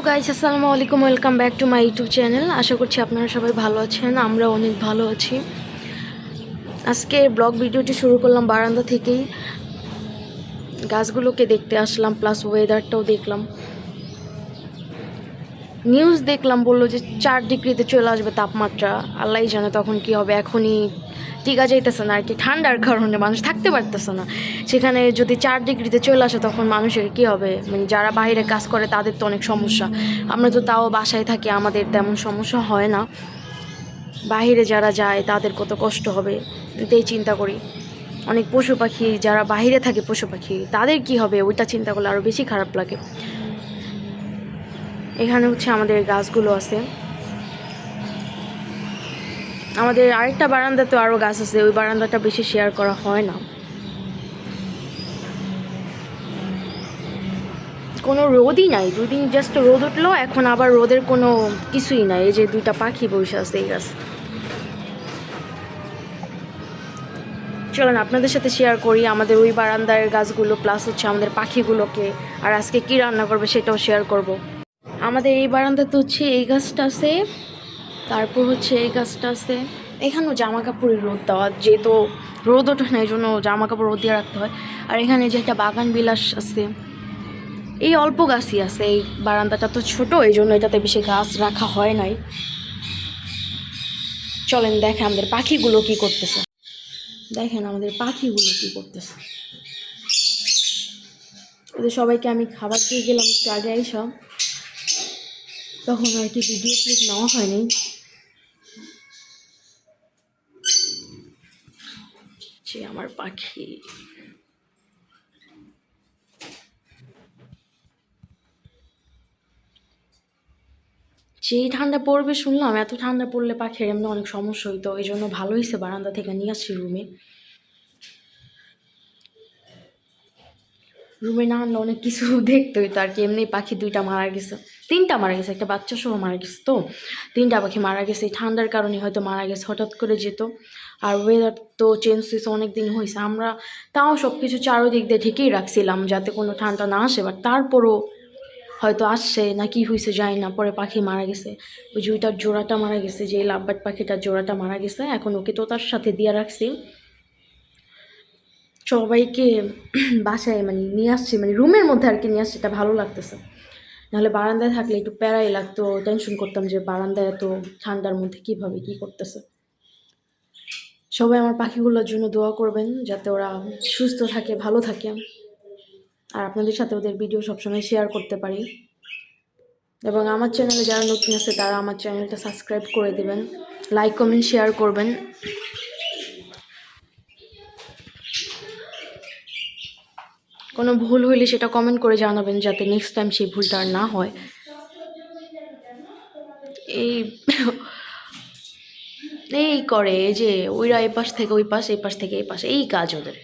Guys, আসসালামু আলাইকুম। Welcome back to my YouTube channel. আশা করছি আপনারা সবাই ভালো আছেন। আমরা অনেক ভালো আছি। আজকে ব্লগ ভিডিওটি শুরু করলাম বারান্দা থেকেই। গাছগুলোকে দেখতে আসলাম, প্লাস ওয়েদারটাও দেখলাম। নিউজ দেখলাম, বললো যে 4 ডিগ্রিতে চলে আসবে তাপমাত্রা। আল্লাহই জানে তখন কি হবে। এখনই টিকা যাইতেছে না আর কি, ঠান্ডার কারণে মানুষ থাকতে পারতেছে না। সেখানে যদি 4 ডিগ্রিতে চলে আসে তখন মানুষের কি হবে, মানে যারা বাইরে কাজ করে তাদের তো অনেক সমস্যা। আমরা তো তাও বাসায় থাকি, আমাদের তেমন সমস্যা হয় না। বাইরে যারা যায় তাদের কত কষ্ট হবে এটাই চিন্তা করি। অনেক পশু পাখি যারা বাইরে থাকে, পশু পাখি তাদের কি হবে ওইটা চিন্তা করলে আরও বেশি খারাপ লাগে। এখানে হচ্ছে আমাদের গাছগুলো আছে। আমাদের আরেকটা বারান্দাতে আরও গাছ আছে, ওই বারান্দাটা বেশি শেয়ার করা হয় না। কোনো রোদই নাই, 2 দিন জাস্ট রোদ উঠলো, এখন আবার রোদের কোনো কিছুই নাই। এই যে 2টা পাখি বসে আছে এই গাছ। চলেন আপনাদের সাথে শেয়ার করি আমাদের ওই বারান্দার গাছগুলো, প্লাস হচ্ছে আমাদের পাখিগুলোকে, আর আজকে কি রান্না করবে সেটাও শেয়ার করব। আমাদের এই বারান্দাতে হচ্ছে এই গাছটা আছে, তারপর হচ্ছে এই গাছটা আছে। এখানেও জামা কাপড়ের রোদ দেওয়া, যেহেতু রোদ ওঠে না এই জন্য জামা কাপড় রোদ দিয়ে রাখতে হয়। আর এখানে যে একটা বাগান বিলাস আছে, এই অল্প গাছই আছে। এই বারান্দাটা তো ছোট, এই জন্য এটাতে বেশি গাছ রাখা হয় নাই। চলেন দেখে আমাদের পাখিগুলো কি করতেছে। দেখেন আমাদের পাখিগুলো কি করতেছে। ওদের সবাইকে আমি খাবার দিয়ে গেলাম একটু আগে আইসা, তখন আর কি ভিডিও ক্লিপ নেওয়া হয়নি। যে আমার পাখি, যেই ঠান্ডা পড়বে শুনলাম, এত ঠান্ডা পড়লে পাখির এমনি অনেক সমস্যা হইতো। এই জন্য ভালো হয়েছে বারান্দা থেকে নিয়ে আসছি রুমে। রুমে না আনলে অনেক কিছু দেখতে হইতো আর কি। এমনি পাখি 2টা মারা গেছে, 3টা মারা গেছে, একটা বাচ্চা সহ মারা গেছে। তো 3টা পাখি মারা গেছে, এই ঠান্ডার কারণে হয়তো মারা গেছে, হঠাৎ করে যেত। আর ওয়েদার তো চেঞ্জ হয়েছে, অনেক দিন হয়েছে। আমরা তাও সব কিছু চারোদিক দিয়ে ঢেকেই রাখছিলাম যাতে কোনো ঠান্ডা না আসে, বাট তারপরও হয়তো আসছে না কি হয়েছে জানি না। পরে পাখি মারা গেছে, ওই জুইটার জোড়াটা মারা গেছে, যে লাভবার্ড পাখিটার জোড়াটা মারা গেছে। এখন ওকে তো তার সাথে দিয়ে রাখছি, সবাইকে বাসায় মানে নিয়ে আসছি, মানে রুমের মধ্যে আর কি নিয়ে আসছি। এটা ভালো লাগতেছে, নাহলে বারান্দায় থাকলে একটু প্যারাই লাগতো, টেনশন করতাম যে বারান্দায় এত ঠান্ডার মধ্যে কীভাবে কী করতেছে। সবাই আমার পাখিগুলোর জন্য দোয়া করবেন যাতে ওরা সুস্থ থাকে, ভালো থাকে, আর আপনাদের সাথে ওদের ভিডিও সবসময় শেয়ার করতে পারি। এবং আমার চ্যানেলে যারা নতুন আছে তারা আমার চ্যানেলটা সাবস্ক্রাইব করে দেবেন, লাইক কমেন্ট শেয়ার করবেন। কোনো ভুল হইলে সেটা কমেন্ট করে জানাবেন যাতে নেক্সট টাইম সেই ভুলটা আর না হয়। এই এই করে যে ওইরা এই পাশ থেকে ওই পাশ, এই পাশ থেকে এই পাশে, এই কাজ ওদের।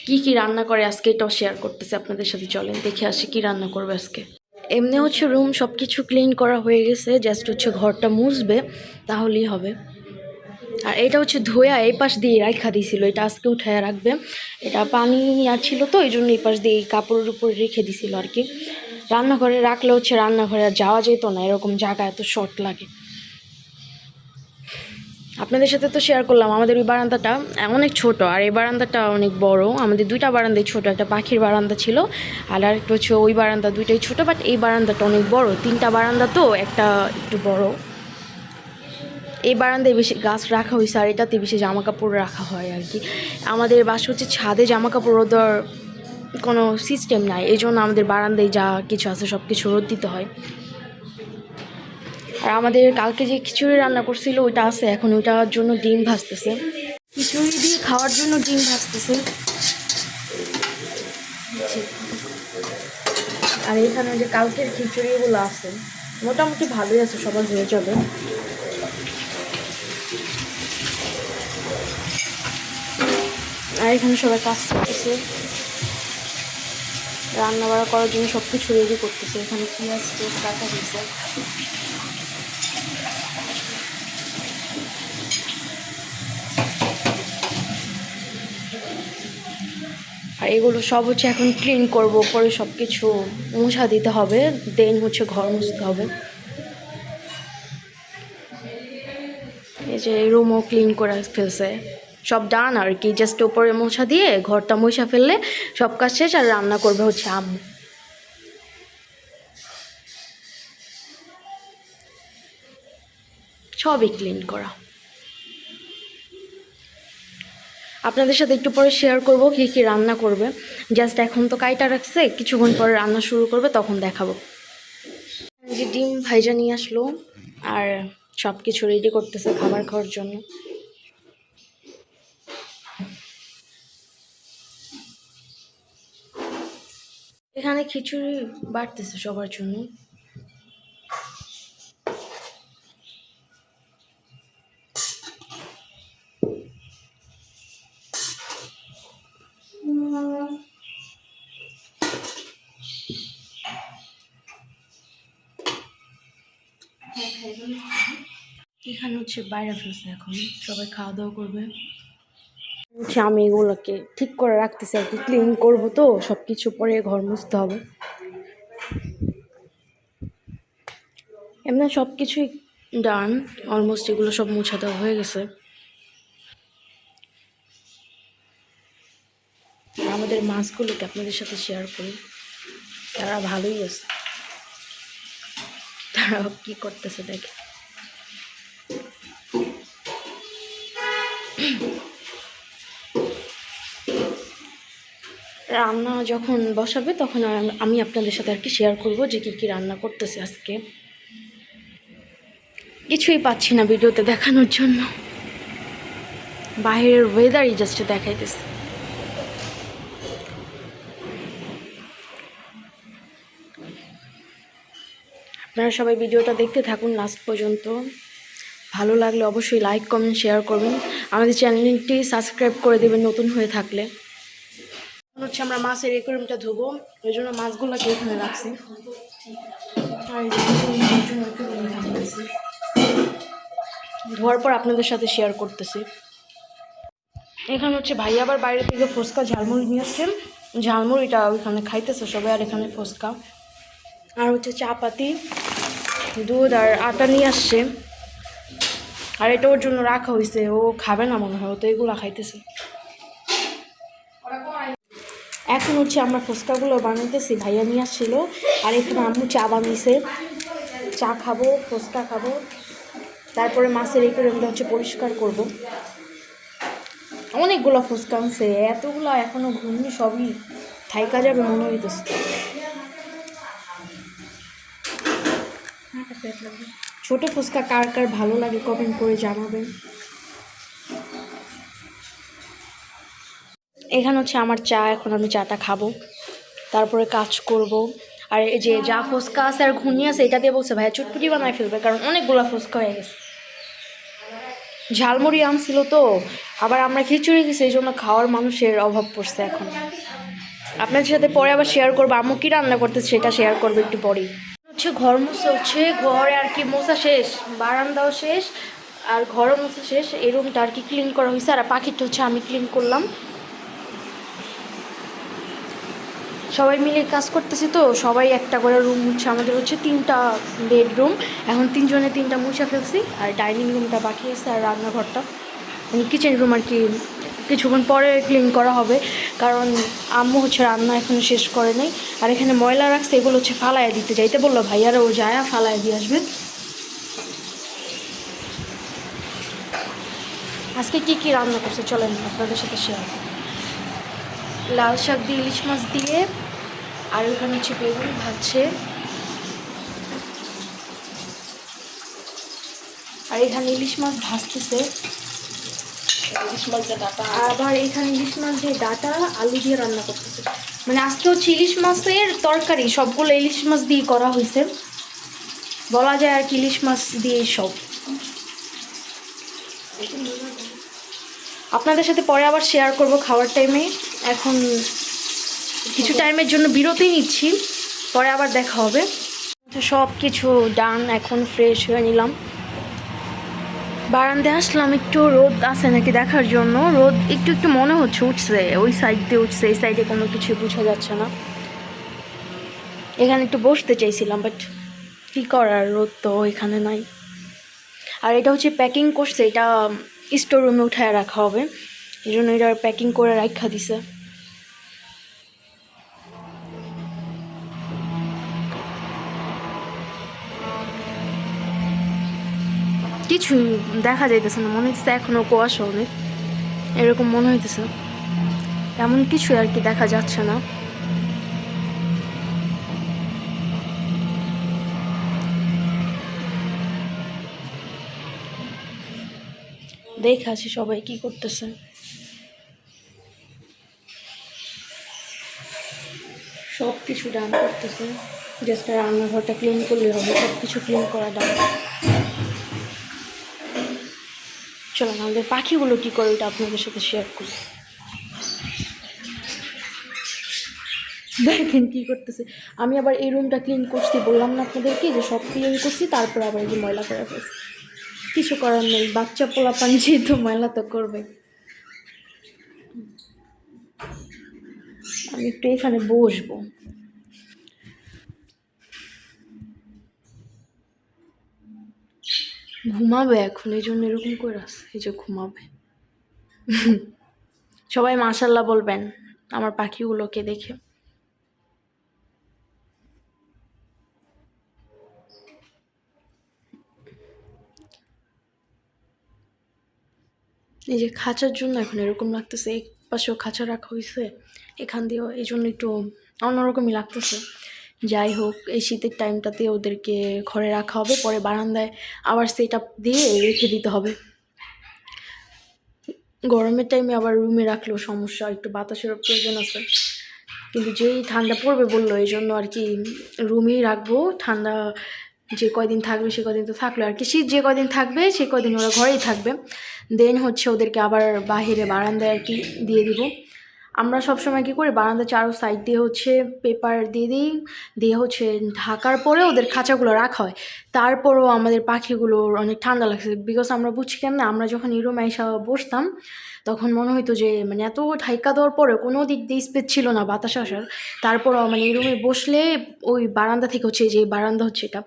কি কি রান্না করে আজকে এটাও শেয়ার করতেছে আপনাদের সাথে। চলেন দেখে আসি কি রান্না করবে আজকে। এমনি হচ্ছে রুম সব কিছু ক্লিন করা হয়ে গেছে, জাস্ট হচ্ছে ঘরটা মুছবে, তাহলেই হবে। আর এটা হচ্ছে ধোয়া এই পাশ দিয়ে রাখা দিয়েছিল, এটা আজকে উঠায় রাখবে। এটা পানি আর ছিল তো এই জন্য এই পাশ দিয়ে এই কাপড়ের উপরে রেখে দিছিল আর কি। রান্নাঘরে রাখলে হচ্ছে রান্নাঘরে আর যাওয়া যেত না, এরকম জায়গা এত শর্ট লাগে। আপনাদের সাথে তো শেয়ার করলাম আমাদের ওই বারান্দাটা অনেক ছোট, আর এই বারান্দাটা অনেক বড়। আমাদের 2টা বারান্দাই ছোট, একটা পাখির বারান্দা ছিল, আর আরেকটা হচ্ছে ওই বারান্দা। 2টাই ছোট, বাট এই বারান্দাটা অনেক বড়। 3টা বারান্দা তো একটা একটু বড়। এই বারান্দায় বেশি গাছ রাখা হয়েছে, আর এটাতে বেশি জামা কাপড় রাখা হয় আর কি। আমাদের বাসা হচ্ছে ছাদে, জামা কাপড় রোদার কোনো সিস্টেম নাই, এই জন্য আমাদের বারান্দায় যা কিছু আছে সব কিছু রোদ দিতে হয়। আর আমাদের কালকে যে খিচুড়ি রান্না করছিল ওইটা আছে, এখন ওইটার জন্য ডিম ভাজতেছে। খিচুড়ি দিয়ে খাওয়ার জন্য ডিম ভাজতেছে। আর এখানে যে কালকের খিচুড়িগুলো আছে মোটামুটি ভালোই আছে, সবার হয়ে যাবে। আর এখানে সবাই কাজ করতেছে, রান্না বাড়া করার জন্য সব কিছু রেডি করতেছে। এখানে পেঁয়াজ টেস্ট কাটা হয়েছে। আর এগুলো সব হচ্ছে এখন ক্লিন করব, পরে সব কিছু মুছা দিতে হবে, দেন হচ্ছে ঘর মুছতে হবে। এই যে রুমও ক্লিন করে ফেলছে, সব ডান আর কি, জাস্ট উপরে মোছা দিয়ে ঘরটা মুছা ফেললে সব কাজ শেষ। আর রান্না করবে হচ্ছে আম্মু। সবই ক্লিন করা। আপনাদের সাথে একটু পরে শেয়ার করব কী কী রান্না করবে। জাস্ট এখন তো কাইটা রাখছে, কিছুক্ষণ পরে রান্না শুরু করবে, তখন দেখাবো। যে ডিম ভাইজা নিয়ে আসলো আর সব কিছু রেডি করতেছে খাবার খাওয়ার জন্য। এখানে খিচুড়ি বাড়তেছে সবার জন্য। এখানে হচ্ছে বাইরে ফেলছে, এখন সবাই খাওয়া দাওয়া করবে। হচ্ছে আমি এগুলোকে ঠিক করে রাখতেছি আর কি, ক্লিন করবো তো সব কিছু, পরে ঘর মুছতে হবে। এমনি সব কিছুই ডান অলমোস্ট, এগুলো সব মুছা দেওয়া হয়ে গেছে। আমাদের মাছগুলোকে আপনাদের সাথে শেয়ার করি, তারা ভালোই আছে, তারা কি করতেছে দেখে। রান্না যখন বসাবে তখন আমি আপনাদের সাথে আর কি শেয়ার করব যে কী কী রান্না করতেছে আজকে। কিছুই পাচ্ছি না ভিডিওতে দেখানোর জন্য, বাইরের ওয়েদারই জাস্ট দেখাইতেছে। আপনারা সবাই ভিডিওটা দেখতে থাকুন লাস্ট পর্যন্ত। ভালো লাগলে অবশ্যই লাইক কমেন্ট শেয়ার করবেন, আমাদের চ্যানেলটি সাবস্ক্রাইব করে দেবেন নতুন হয়ে থাকলে। হচ্ছে আমরা মাছের অ্যাকুয়ারিয়ামটা ধুবো, ওই জন্য মাছগুলোকে এখানে রাখছি। আর ধোয়ার পর আপনাদের সাথে শেয়ার করতেছি। এখানে হচ্ছে ভাই আবার বাইরে থেকে ফুচকা ঝালমুড়ি নিয়ে আসছেন, ঝালমুড়িটা ওইখানে খাইতেছে সবাই। আর এখানে ফুচকা আর হচ্ছে চাপাতি, দুধ আর আটা নিয়ে আসছে। আর এটা ওর জন্য রাখা হয়েছে, ও খাবে না মনে হয়, তো এগুলো খাইতেছে। এখন হচ্ছে আমরা ফুচকাগুলো বানাইতেছি, ভাইয়া নিয়ে আসছিলো। আর এখানে আম্মু চা বানিয়েছে, চা খাবো, ফুচকা খাবো, তারপরে মাছের অ্যাকুয়ারিয়ামটা হচ্ছে পরিষ্কার করব। অনেকগুলো ফুচকা আনছে, এতগুলো এখনো ঘুমনি, সবই থাইকা যাবে মনে হইতেছে। ছোট ফুচকা কার কার ভালো লাগে কমেন্ট করে জানাবেন। এখানে হচ্ছে আমার চা, এখন আমি চাটা খাবো, তারপরে কাজ করব। আর এই যে যা ফুচকা আছে আর ঘুনি আছে, এটা দিয়ে বলছে ভাইয়া চটপটি বানায় ফেলবে, কারণ অনেকগুলো ফুচকা হয়ে গেছে। ঝালমুড়ি আনছিল তো, আবার আমরা খিচুড়ি গেছি, এই জন্য খাওয়ার মানুষের অভাব পড়ছে এখন। আপনাদের সাথে পরে আবার শেয়ার করবো আম্মু কী রান্না করতেছে, সেটা শেয়ার করবো একটু পরেই। হচ্ছে ঘর মুছা হচ্ছে, ঘরে আর কি মোছা শেষ, বারান্দাও শেষ আর ঘরও মোছা শেষ। এই রুমটা আর কি ক্লিন করা হয়েছে, আর পাখিটা হচ্ছে আমি ক্লিন করলাম। সবাই মিলে কাজ করতেছি তো, সবাই একটা করে রুম মুছে। আমাদের হচ্ছে 3টা বেডরুম, এখন 3 জনে 3টা মুছে ফেলছি। আর ডাইনিং রুমটা বাকি আছে, আর রান্নাঘরটা কিচেন রুম আর কি কিছুক্ষণ পরে ক্লিন করা হবে, কারণ আম্মু হচ্ছে রান্না এখনো শেষ করে নাই। আর এখানে ময়লা রাখছে, এগুলো হচ্ছে ফালাইয়া দিতে যাইতে বললো ভাইয়ারা, ও যায় ফালাইয়া দিয়ে আসবে। আজকে কি কি রান্না করছে চলেন আপনাদের সাথে শেয়ার। লাল শাক দিয়ে ইলিশ মাছ দিয়ে, আর ওখানে হচ্ছে বেগুন ভাজছে। আর এখানে ইলিশ মাছ ভাজতেছে, ইলিশ মাছ দিয়ে ডাটা, আবার এখানে ইলিশ মাছ দিয়ে ডাটা আলু দিয়ে রান্না করতেছে। মানে আজকে হচ্ছে ইলিশ মাছের তরকারি, সবগুলো ইলিশ মাছ দিয়ে করা হয়েছে, বলা যায় আর কি ইলিশ মাছ দিয়ে সব। আপনাদের সাথে পরে আবার শেয়ার করব খাওয়ার টাইমে। এখন কিছু টাইমের জন্য বিরতি নিচ্ছি, পরে আবার দেখা হবে। সব কিছু ডান, এখন ফ্রেশ হয়ে নিলাম, বারান্দায় আসলাম একটু রোদ আছে নাকি দেখার জন্য। রোদ একটু একটু মনে হচ্ছে উঠছে, ওই সাইড দিয়ে উঠছে, এই সাইডে কোনো কিছু বোঝা যাচ্ছে না। এখানে একটু বসতে চাইছিলাম, বাট কী করার, রোদ তো এখানে নাই। আর এটা হচ্ছে প্যাকিং করছে, এটা স্টোর রুমে উঠায় রাখা হবে, এই জন্য এটা প্যাকিং করে রাখা দিছে। কিছু দেখা যাইতেছে না, মনে হচ্ছে এখনো কুয়াশা অনেক, এরকম মনে হইতেছে। এমন কিছু আর কি দেখা যাচ্ছে না। দেখে আছি সবাই কি করতেছে। সব কিছু ডান করতেছে, জাস্ট রান্নাঘরটা ক্লিন করলে হবে, সব কিছু ক্লিন করা ডান। চলো আমাদের পাখিগুলো কী করে ওটা আপনাদের সাথে শেয়ার করি। দেখেন কী করতেছে। আমি আবার এই রুমটা ক্লিন করছি, বললাম না আপনাদেরকে যে সব ক্লিন করছি, তারপর আবার এই যে ময়লা করে ফেলছি। কিছু করার নেই, বাচ্চা পোলাপান যেহেতু ময়লা তো করবে। আমি একটু এখানে বসবো। ঘুমাবে এখন, এই জন্য এরকম করে আসে, এই যে ঘুমাবে। সবাই মাশাল্লাহ বলবেন আমার পাখিগুলোকে দেখে। এই যে খাঁচার জন্য এখন এরকম লাগতেছে, এক পাশেও খাঁচা রাখা হয়েছে, এখান দিয়েও, এই জন্য একটু অন্যরকমই লাগতেছে। যাই হোক, এই শীতের টাইমটাতে ওদেরকে ঘরে রাখা হবে, পরে বারান্দায় আবার সেট আপ দিয়ে রেখে দিতে হবে। গরমের টাইমে আবার রুমে রাখলেও সমস্যা, একটু বাতাসেরও প্রয়োজন আছে। কিন্তু যেই ঠান্ডা পড়বে বললো, এই জন্য আর কি রুমেই রাখবো। ঠান্ডা যে কয়দিন থাকবে সে কয়দিন তো থাকলো আর কি, শীত যে কয়দিন থাকবে সে কয়দিন ওরা ঘরেই থাকবে। দেন হচ্ছে ওদেরকে আবার বাহিরে বারান্দায় আর কি দিয়ে দিব। আমরা সবসময় কী করি, বারান্দা চারো সাইড দিয়ে হচ্ছে পেপার দিয়ে দিই, দিয়ে হচ্ছে ঢাকার পরে ওদের খাঁচাগুলো রাখা হয়। তারপরও আমাদের পাখিগুলোর অনেক ঠান্ডা লাগছে, বিকজ আমরা বুঝছি কেন, আমরা যখন এই রুমে এসে বসতাম তখন মনে হতো যে মানে এত ঢাইকা দেওয়ার পরে কোনো দিক দিয়ে স্পেস ছিল না বাতাস আসার। তারপরও মানে এই রুমে বসলে ওই বারান্দা থেকে হচ্ছে, যে বারান্দা হচ্ছে এটা,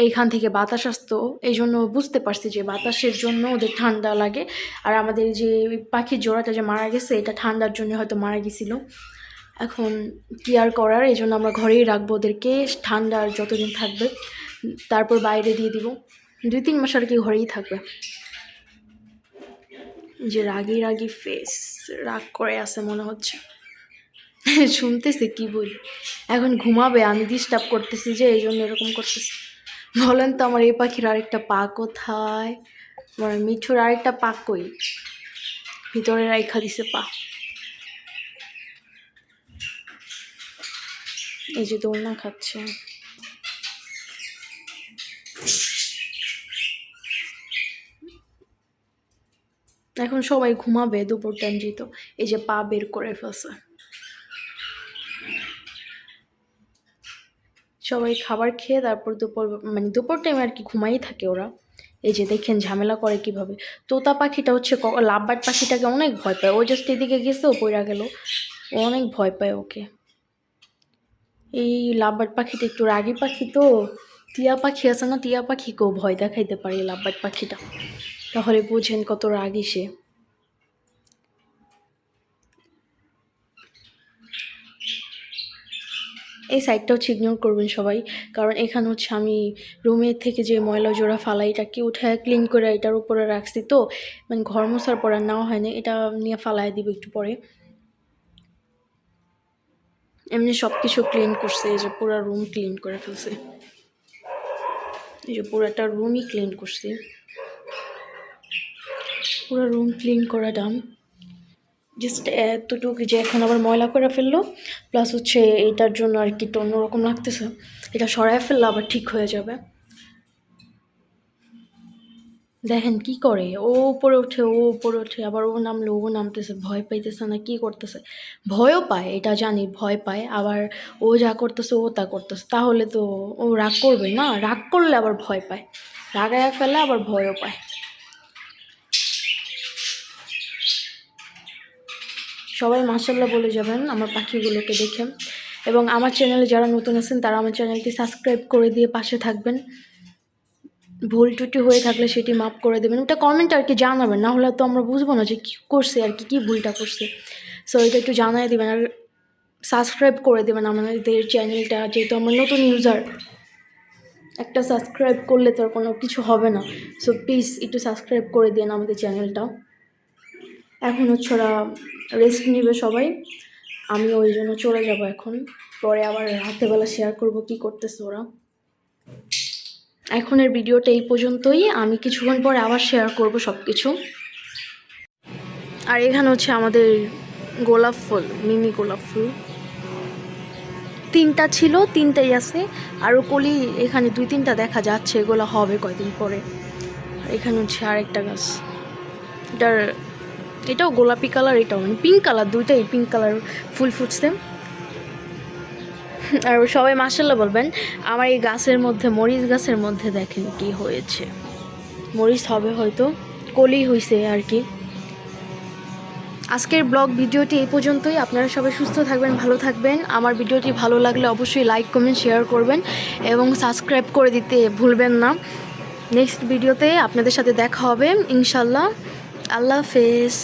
এইখান থেকে বাতাস আসতো, এই জন্য বুঝতে পারছি যে বাতাসের জন্য ওদের ঠান্ডা লাগে। আর আমাদের যে পাখির জোড়াটা যে মারা গেছে, এটা ঠান্ডার জন্য হয়তো মারা গেছিলো। এখন কি আর করার, এই জন্য আমরা ঘরেই রাখবো ওদেরকে, ঠান্ডার যতদিন থাকবে, তারপর বাইরে দিয়ে দিব। 2-3 মাস আর কি ঘরেই থাকবে। যে রাগি রাগি ফেস, রাগ করে আছে মনে হচ্ছে। শুনতেছে কি বলি, এখন ঘুমাবে, আমি ডিস্টার্ব করতেছি যে, এই জন্য এরকম করতেছি। বলেন তো আমার এই পাখির আরেকটা পা কোথায়, আমার মিঠুর আরেকটা পা কই, ভিতরে রাইখা দিছে পা। এই যে দোলনা খাচ্ছে। এখন সবাই ঘুমাবে, দুপুর টাইম যেত, এই যে পা বের করে ফেলছে। সবাই খাবার খেয়ে তারপর দুপুর, মানে দুপুর টাইমে আর কি ঘুমাই থাকে ওরা। এই যে দেখেন ঝামেলা করে কিভাবে। তোতা পাখিটা হচ্ছে লাভবার্ড পাখিটাকে অনেক ভয় পায়, ও জাস্ট এদিকে গেছে, ও পড়া গেল, ও অনেক ভয় পায় ওকে। এই লাভবার্ড পাখিটা একটু রাগী পাখি তো, টিয়া পাখি আছে না, টিয়া পাখিকেও ভয় দেখাইতে পারে লাভবার্ড পাখিটা, তাহলে বুঝেন কত রাগী সে। এই সাইডটা হচ্ছে ইগনোর করবেন সবাই, কারণ এখানে হচ্ছে আমি রুমের থেকে যে ময়লা জোড়া ফালাই এটাকে উঠে ক্লিন করে এটার উপরে রাখছি, তো মানে ঘর মোছার পর আর নেওয়া হয়নি, এটা নিয়ে ফালাই দিব একটু পরে। এমনি সব কিছু ক্লিন করছে, এই যে পুরো রুম ক্লিন করে ফেলছে, এই যে পুরোটা রুমই ক্লিন করছি, পুরো রুম ক্লিন করা ডান। জাস্ট এতটুকু যে এখন আবার ময়লা করে ফেললো, প্লাস হচ্ছে এটার জন্য আর কি একটু অন্যরকম লাগতেছে, এটা সরাই ফেললে আবার ঠিক হয়ে যাবে। দেখেন কি করে, ও উপরে ওঠে, ও উপরে ওঠে, আবার ও নামলে ও নামতেছে, ভয় পাইতেছে না কি করতেছে, ভয়ও পায় এটা জানি, ভয় পায়, আবার ও যা করতেছে ও তা করতেছে, তাহলে তো ও রাগ করবে না, রাগ করলে আবার ভয় পায়, রাগায় ফেলে আবার ভয়ও পায়। সবাই মাশাআল্লাহ বলে যাবেন আমার পাখিগুলোকে দেখে। এবং আমার চ্যানেলে যারা নতুন আছেন তারা আমার চ্যানেলটি সাবস্ক্রাইব করে দিয়ে পাশে থাকবেন। ভুল ত্রুটি হয়ে থাকলে সেটি মাফ করে দেবেন, ওটা কমেন্ট আর কি জানাবেন, না হলে তো আমরা বুঝবো না যে কী করছে আর কি, কী ভুলটা করছে। সো এটা একটু জানাই দেবেন আর সাবস্ক্রাইব করে দেবেন আমাদের চ্যানেলটা, যেহেতু আমরা নতুন ইউজার। একটা সাবস্ক্রাইব করলে তো আর কোনো কিছু হবে না। সো প্লিজ একটু সাবস্ক্রাইব করে দিন আমাদের চ্যানেলটা। এখন হচ্ছে ওরা রেস্ট নেবে সবাই, আমি ওই জন্য চলে যাব এখন। পরে আবার রাতেরবেলা শেয়ার করব কি করতেছে ওরা। এখনের ভিডিওটা এই পর্যন্তই, আমি কিছুক্ষণ পরে আবার শেয়ার করব সব কিছু। আর এখানে হচ্ছে আমাদের গোলাপ ফুল, মিনি গোলাপ ফুল 3টা ছিল, 3টাই আছে। আরও কলি এখানে 2-3টা দেখা যাচ্ছে, এগুলো হবে কয়দিন পরে। এখানে হচ্ছে আরেকটা গাছ, এটাও গোলাপি কালার, এটাও মানে পিঙ্ক কালার, দুইটাই পিঙ্ক কালার ফুল ফুটছে। আর সবাই মাশাআল্লাহ বলবেন। আমার এই গাছের মধ্যে, মরিচ গাছের মধ্যে দেখেন কি হয়েছে, মরিচ হবে হয়তো, কলি হয়েছে আর কি। আজকের ব্লগ ভিডিওটি এই পর্যন্তই। আপনারা সবাই সুস্থ থাকবেন, ভালো থাকবেন। আমার ভিডিওটি ভালো লাগলে অবশ্যই লাইক কমেন্ট শেয়ার করবেন এবং সাবস্ক্রাইব করে দিতে ভুলবেন না। নেক্সট ভিডিওতে আপনাদের সাথে দেখা হবে ইনশাল্লাহ। আল্লাহ হাফেজ।